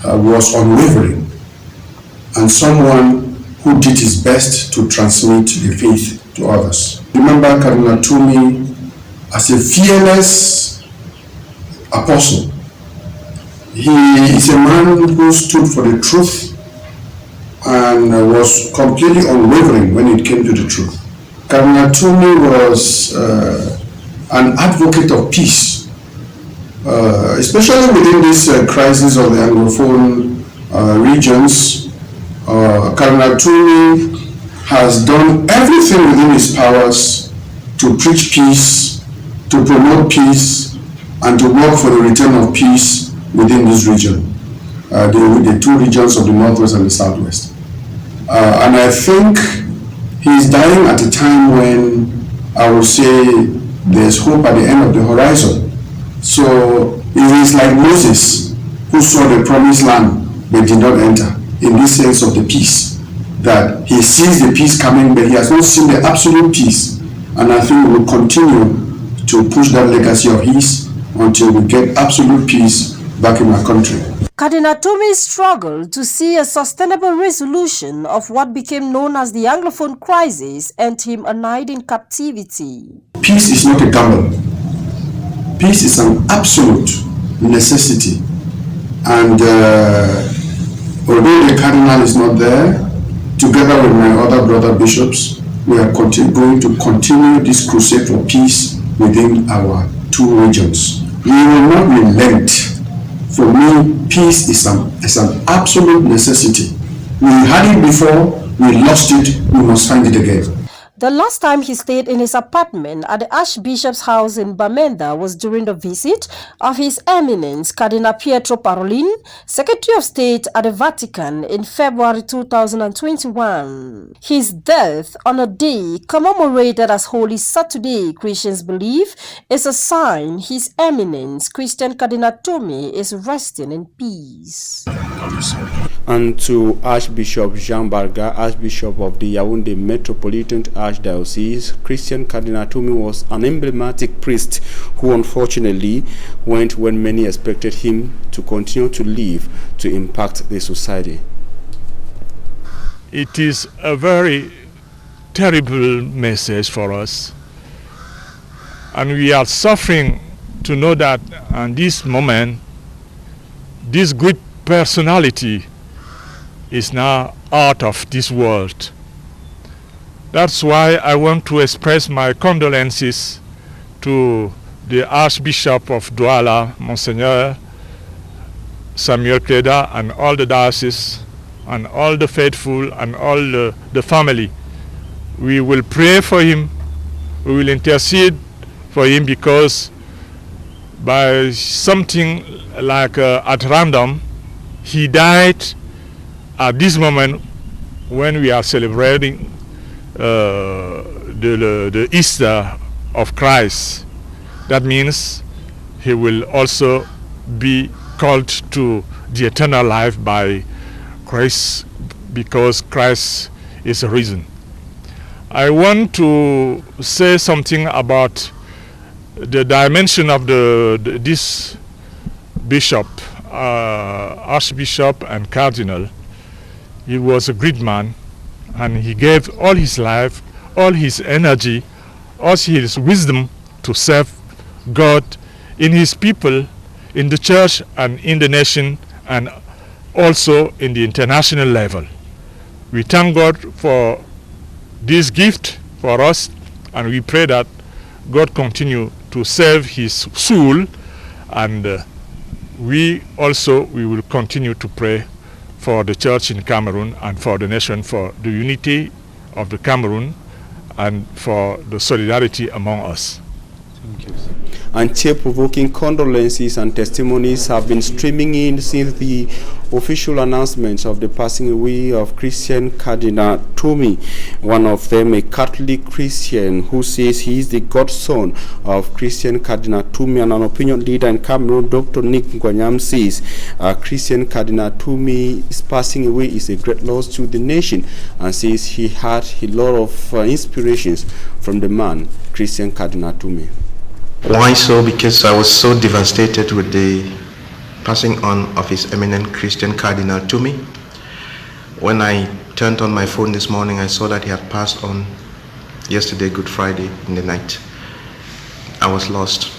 was unwavering, and someone who did his best to transmit the faith to others. Remember Cardinal Tumi as a fearless apostle. He is a man who stood for the truth and was completely unwavering when it came to the truth. Cardinal Tumi was an advocate of peace, especially within this crisis of the Anglophone regions. Cardinal Tumi has done everything within his powers to preach peace, to promote peace, and to work for the return of peace within this region, the two regions of the Northwest and the Southwest. And I think he's dying at a time when I would say there's hope at the end of the horizon. So it is like Moses, who saw the promised land but did not enter, in this sense of the peace, that he sees the peace coming, but he has not seen the absolute peace. And I think we will continue to push that legacy of his until we get absolute peace back in our country. Cardinal Tumi struggled to see a sustainable resolution of what became known as the Anglophone crisis and him a night in captivity. Peace is not a gamble. Peace is an absolute necessity. And although the Cardinal is not there, together with my other brother bishops, we are going to continue this crusade for peace within our two regions. We will not relent. For me, peace is an absolute necessity. We had it before, we lost it, we must find it again. The last time he stayed in his apartment at the Archbishop's house in Bamenda was during the visit of His Eminence Cardinal Pietro Parolin, Secretary of State at the Vatican, in February 2021. His death on a day commemorated as Holy Saturday, Christians believe, is a sign His Eminence Christian Cardinal Tumi is resting in peace. And to Archbishop Jean Barga, Archbishop of the Yaoundé Metropolitan Archdiocese, Christian Cardinal Tumi was an emblematic priest who unfortunately went when many expected him to continue to live to impact the society. It is a very terrible message for us, and we are suffering to know that at this moment this great personality is now out of this world. That's why I want to express my condolences to the Archbishop of Douala, Monseigneur Samuel Cléda, and all the diocese, and all the faithful, and all the family. We will pray for him, we will intercede for him, because by something like at random, he died at this moment when we are celebrating the Easter of Christ. That means he will also be called to the eternal life by Christ, because Christ is risen. I want to say something about the dimension of this bishop, archbishop and cardinal. He was a great man, and he gave all his life, all his energy, all his wisdom to serve God in his people, in the church and in the nation, and also in the international level. We thank God for this gift for us, and we pray that God continue to serve his soul, and we will continue to pray for the church in Cameroon and for the nation, for the unity of the Cameroon and for the solidarity among us. Thank you. And tear-provoking condolences and testimonies have been streaming in since the official announcements of the passing away of Christian Cardinal Tumi. One of them, a Catholic Christian who says he is the godson of Christian Cardinal Tumi, and an opinion leader in Cameroon, Dr. Nick Ngwanyam, says Christian Cardinal Tumi's passing away is a great loss to the nation, and says he had a lot of inspirations from the man, Christian Cardinal Tumi. Why so? Because I was so devastated with the passing on of His Eminent Christian Cardinal Tumi. When I turned on my phone this morning, I saw that he had passed on yesterday, Good Friday, in the night. I was lost.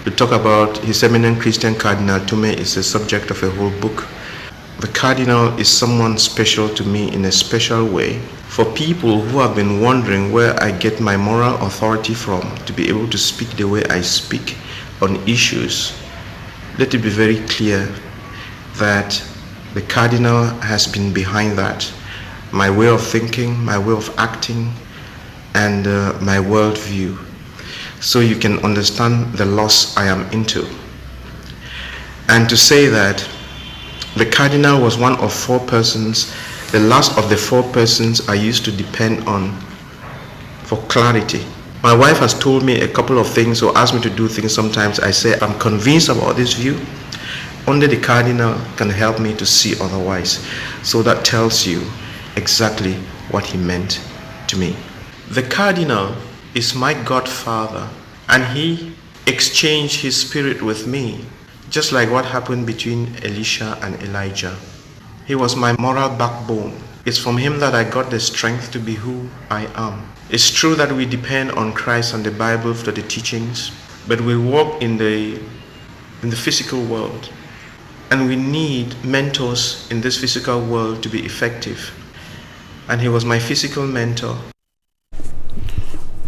To talk about His Eminent Christian Cardinal Tumi is the subject of a whole book. The Cardinal is someone special to me in a special way. For people who have been wondering where I get my moral authority from to be able to speak the way I speak on issues, let it be very clear that the Cardinal has been behind that. My way of thinking, my way of acting, and my worldview. So you can understand the loss I am into. And to say that the Cardinal was one of four persons, the last of the four persons I used to depend on for clarity. My wife has told me a couple of things or asked me to do things. Sometimes I say I'm convinced about this view. Only the Cardinal can help me to see otherwise. So that tells you exactly what he meant to me. The Cardinal is my godfather, and he exchanged his spirit with me, just like what happened between Elisha and Elijah. He was my moral backbone. It's from him that I got the strength to be who I am. It's true that we depend on Christ and the Bible for the teachings, but we walk in the physical world, and we need mentors in this physical world to be effective. And he was my physical mentor.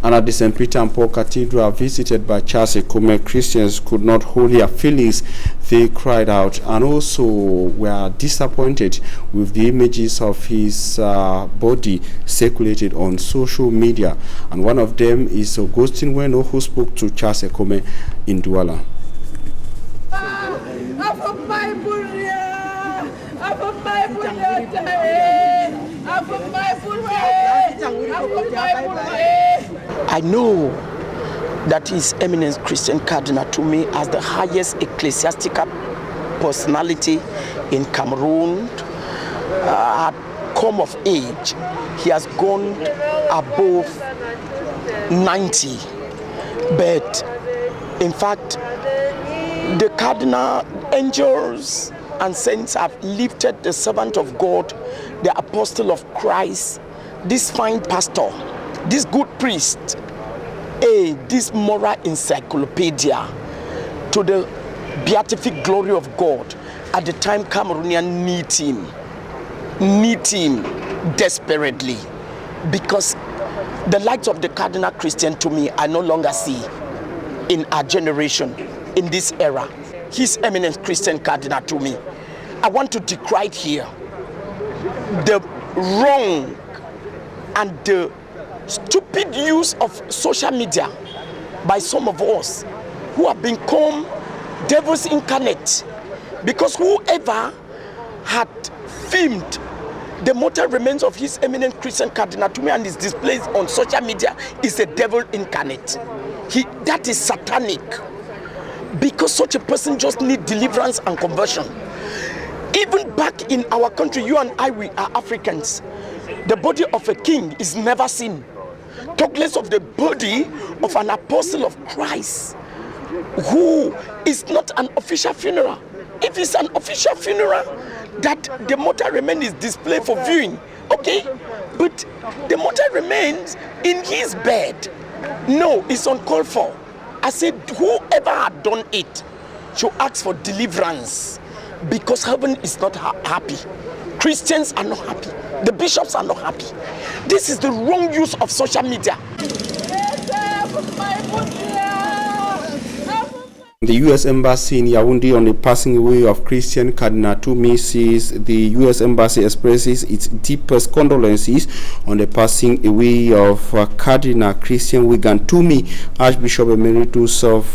And at the St. Peter and Paul Cathedral, visited by Charles Ekome, Christians could not hold their feelings. They cried out, and also were disappointed with the images of his body circulated on social media. And one of them is Augustine Weno, who spoke to Charles Ekome in Douala. I know that His Eminence Christian Cardinal Tumi, as the highest ecclesiastical personality in Cameroon, at come of age, he has gone above 90. But in fact, the cardinal angels and saints have lifted the servant of God, the apostle of Christ, this fine pastor, this good priest, this moral encyclopedia, to the beatific glory of God. At the time, Cameroonians need him desperately, because the light of the Cardinal Christian Tumi I no longer see in our generation, in this era. His Eminence Christian Cardinal Tumi, I want to decry here the wrong and the stupid use of social media by some of us who have become devils incarnate, because whoever had filmed the mortal remains of His Eminent Christian Cardinal Tumi and is displayed on social media is a devil incarnate. That is satanic, because such a person just needs deliverance and conversion. Even back in our country, you and I, we are Africans. The body of a king is never seen. Talk less of the body of an apostle of Christ, who is not an official funeral. If it's an official funeral, that the mortal remains is displayed for viewing, okay? But the mortal remains in his bed. No, it's uncalled for. I said, whoever had done it should ask for deliverance, because heaven is not happy. Christians are not happy. The bishops are not happy. This is the wrong use of social media. The U.S. Embassy in Yaoundé on the passing away of Christian Cardinal Toumi says the U.S. Embassy expresses its deepest condolences on the passing away of Cardinal Christian Wigan Toumi, Archbishop Emeritus of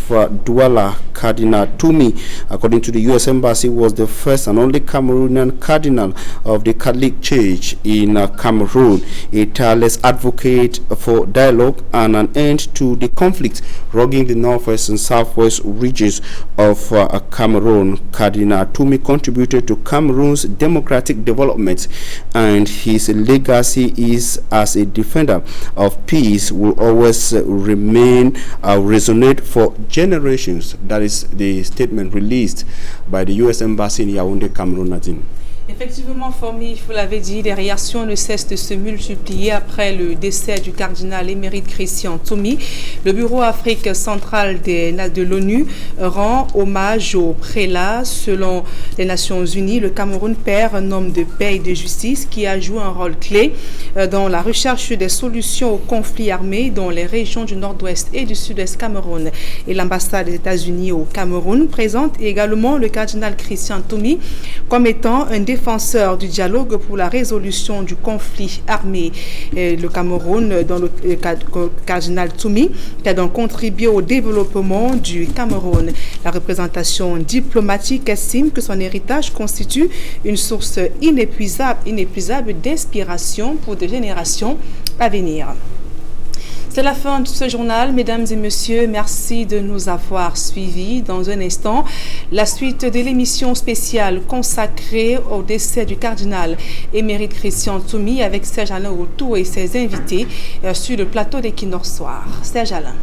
Douala. Cardinal Toumi, according to the U.S. Embassy, was the first and only Cameroonian cardinal of the Catholic Church in Cameroon, a tireless advocate for dialogue and an end to the conflict rocking the northwest and southwest regions of Cameroon. Cardinal Toumi contributed to Cameroon's democratic development, and his legacy is as a defender of peace will always resonate for generations. That is the statement released by the U.S. Embassy in Yaoundé, Cameroon. Nadine. Effectivement, Formi, vous l'avez dit, les réactions ne cessent de se multiplier après le décès du cardinal émérite Christian Toumi. Le Bureau Afrique centrale de l'ONU rend hommage aux prélats. Selon les Nations Unies, le Cameroun perd un homme de paix et de justice qui a joué un rôle clé dans la recherche des solutions aux conflits armés dans les régions du nord-ouest et du sud-est Cameroun. Et l'ambassade des États-Unis au Cameroun présente également le cardinal Christian Toumi comme étant un défenseur du dialogue pour la résolution du conflit armé. Le Cameroun, dans le cardinal Toumi, qui a donc contribué au développement du Cameroun. La représentation diplomatique estime que son héritage constitue une source inépuisable d'inspiration pour des générations à venir. C'est la fin de ce journal, mesdames et messieurs. Merci de nous avoir suivis. Dans un instant, la suite de l'émission spéciale consacrée au décès du cardinal émérite Christian Toumi avec Serge Alain Autou et ses invités sur le plateau d'Equinox Soir. Serge Alain.